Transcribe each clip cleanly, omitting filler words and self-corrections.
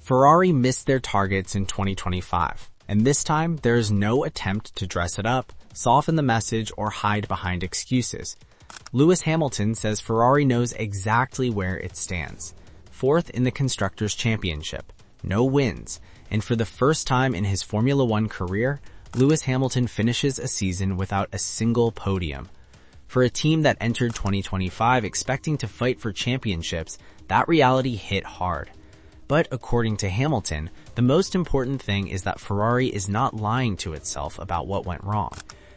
Ferrari missed their targets in 2025, and this time there is no attempt to dress it up, soften the message, or hide behind excuses. Lewis Hamilton says Ferrari knows exactly where it stands. Fourth in the Constructors Championship, no wins, and for the first time in his Formula One career, Lewis Hamilton finishes a season without a single podium. For a team that entered 2025 expecting to fight for championships, that reality hit hard. But according to Hamilton, the most important thing is that Ferrari is not lying to itself about what went wrong.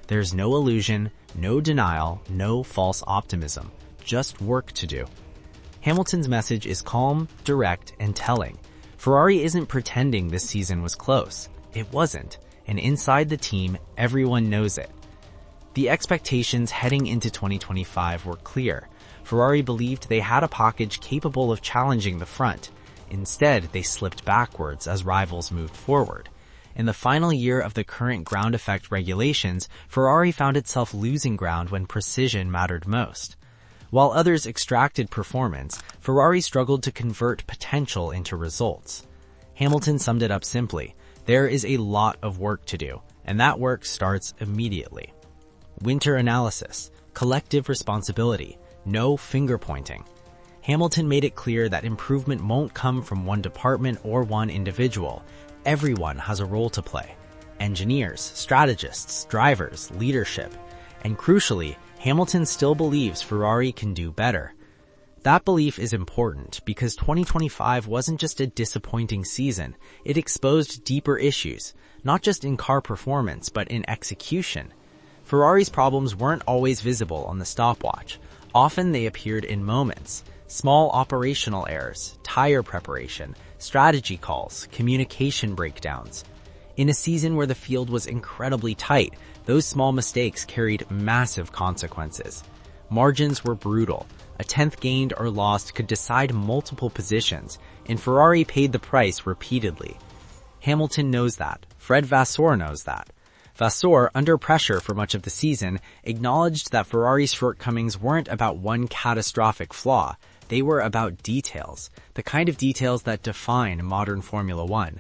There's no illusion, no denial, no false optimism, just work to do. Hamilton's message is calm, direct, and telling. Ferrari isn't pretending this season was close. It wasn't, and inside the team, everyone knows it. The expectations heading into 2025 were clear. Ferrari believed they had a package capable of challenging the front. Instead, they slipped backwards as rivals moved forward. In the final year of the current ground effect regulations, Ferrari found itself losing ground when precision mattered most. While others extracted performance, Ferrari struggled to convert potential into results. Hamilton summed it up simply: there is a lot of work to do, and that work starts immediately. Winter analysis, collective responsibility, no finger-pointing. Hamilton made it clear that improvement won't come from one department or one individual. Everyone has a role to play. Engineers, strategists, drivers, leadership. And crucially, Hamilton still believes Ferrari can do better. That belief is important because 2025 wasn't just a disappointing season. It exposed deeper issues, not just in car performance, but in execution. Ferrari's problems weren't always visible on the stopwatch. Often they appeared in moments. Small operational errors, tire preparation, strategy calls, communication breakdowns. In a season where the field was incredibly tight, those small mistakes carried massive consequences. Margins were brutal. A tenth gained or lost could decide multiple positions, and Ferrari paid the price repeatedly. Hamilton knows that. Fred Vasseur knows that. Vasseur, under pressure for much of the season, acknowledged that Ferrari's shortcomings weren't about one catastrophic flaw. They were about details, the kind of details that define modern Formula One.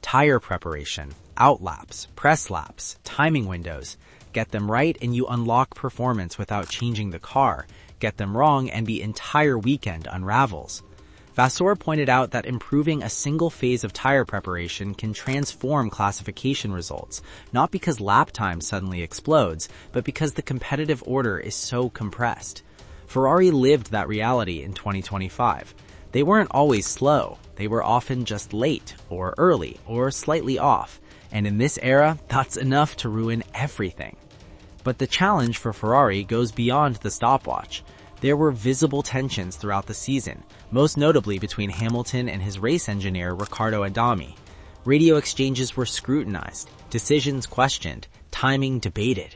Tire preparation, outlaps, press laps, timing windows. Get them right and you unlock performance without changing the car. Get them wrong and the entire weekend unravels. Vasseur pointed out that improving a single phase of tire preparation can transform classification results, not because lap time suddenly explodes, but because the competitive order is so compressed. Ferrari lived that reality in 2025. They weren't always slow. They were often just late, or early, or slightly off. And in this era, that's enough to ruin everything. But the challenge for Ferrari goes beyond the stopwatch. There were visible tensions throughout the season, most notably between Hamilton and his race engineer Riccardo Adami. Radio exchanges were scrutinized, decisions questioned, timing debated.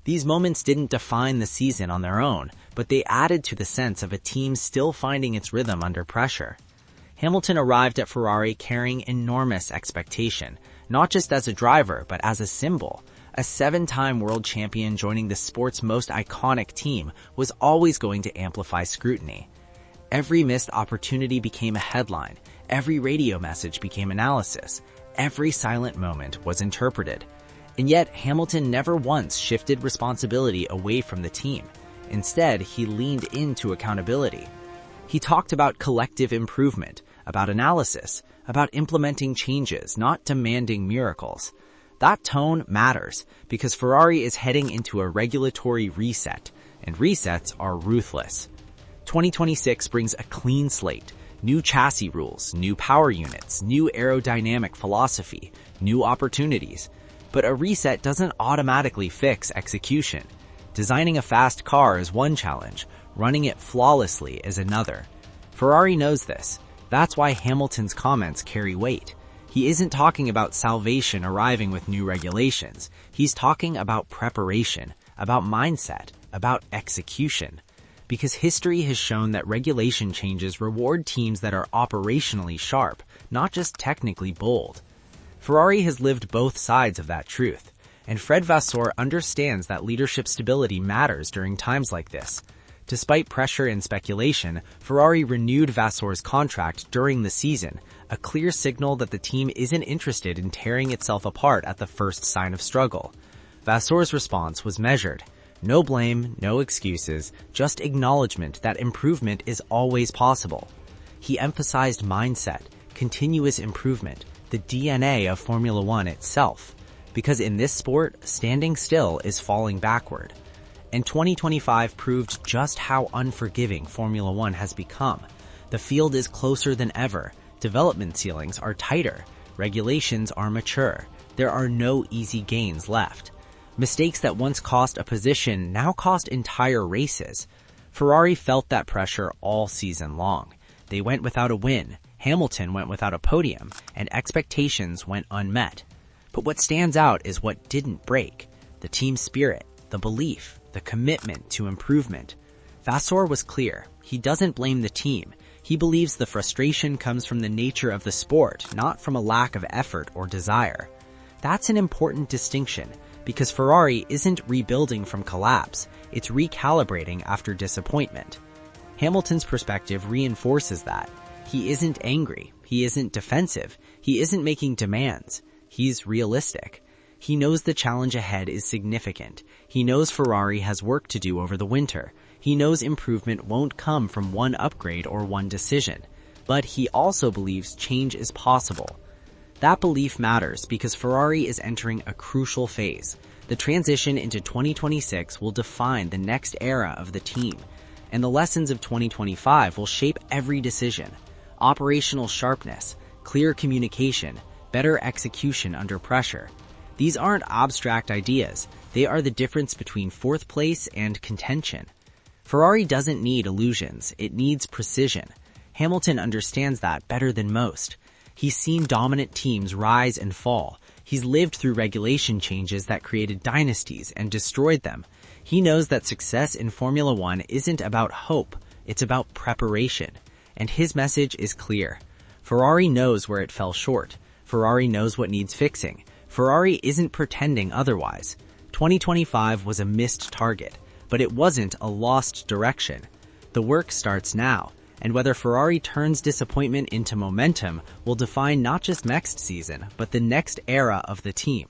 These moments didn't define the season on their own, but they added to the sense of a team still finding its rhythm under pressure. Hamilton arrived at Ferrari carrying enormous expectation, not just as a driver, but as a symbol. A 7-time world champion joining the sport's most iconic team was always going to amplify scrutiny. Every missed opportunity became a headline. Every radio message became analysis. Every silent moment was interpreted. And yet, Hamilton never once shifted responsibility away from the team. Instead, he leaned into accountability. He talked about collective improvement, about analysis, about implementing changes, not demanding miracles. That tone matters because Ferrari is heading into a regulatory reset, and resets are ruthless. 2026 brings a clean slate, new chassis rules, new power units, new aerodynamic philosophy, new opportunities. But a reset doesn't automatically fix execution. Designing a fast car is one challenge, running it flawlessly is another. Ferrari knows this. That's why Hamilton's comments carry weight. He isn't talking about salvation arriving with new regulations. He's talking about preparation, about mindset, about execution. Because history has shown that regulation changes reward teams that are operationally sharp, not just technically bold. Ferrari has lived both sides of that truth, and Fred Vasseur understands that leadership stability matters during times like this. Despite pressure and speculation, Ferrari renewed Vasseur's contract during the season, a clear signal that the team isn't interested in tearing itself apart at the first sign of struggle. Vasseur's response was measured. No blame, no excuses, just acknowledgement that improvement is always possible. He emphasized mindset, continuous improvement, the DNA of Formula One itself, because in this sport, standing still is falling backward. And 2025 proved just how unforgiving Formula One has become. The field is closer than ever, development ceilings are tighter, regulations are mature, there are no easy gains left. Mistakes that once cost a position now cost entire races. Ferrari felt that pressure all season long. They went without a win, Hamilton went without a podium, and expectations went unmet. But what stands out is what didn't break: the team spirit, the belief, the commitment to improvement. Vasseur was clear. He doesn't blame the team. He believes the frustration comes from the nature of the sport, not from a lack of effort or desire. That's an important distinction, because Ferrari isn't rebuilding from collapse, it's recalibrating after disappointment. Hamilton's perspective reinforces that. He isn't angry, he isn't defensive, he isn't making demands. He's realistic. He knows the challenge ahead is significant. He knows Ferrari has work to do over the winter. He knows improvement won't come from one upgrade or one decision. But he also believes change is possible. That belief matters because Ferrari is entering a crucial phase. The transition into 2026 will define the next era of the team, and the lessons of 2025 will shape every decision. Operational sharpness, clear communication, better execution under pressure. These aren't abstract ideas. They are the difference between fourth place and contention. Ferrari doesn't need illusions. It needs precision. Hamilton understands that better than most. He's seen dominant teams rise and fall. He's lived through regulation changes that created dynasties and destroyed them. He knows that success in Formula One isn't about hope. It's about preparation. And his message is clear. Ferrari knows where it fell short. Ferrari knows what needs fixing. Ferrari isn't pretending otherwise. 2025 was a missed target, but it wasn't a lost direction. The work starts now, and whether Ferrari turns disappointment into momentum will define not just next season, but the next era of the team.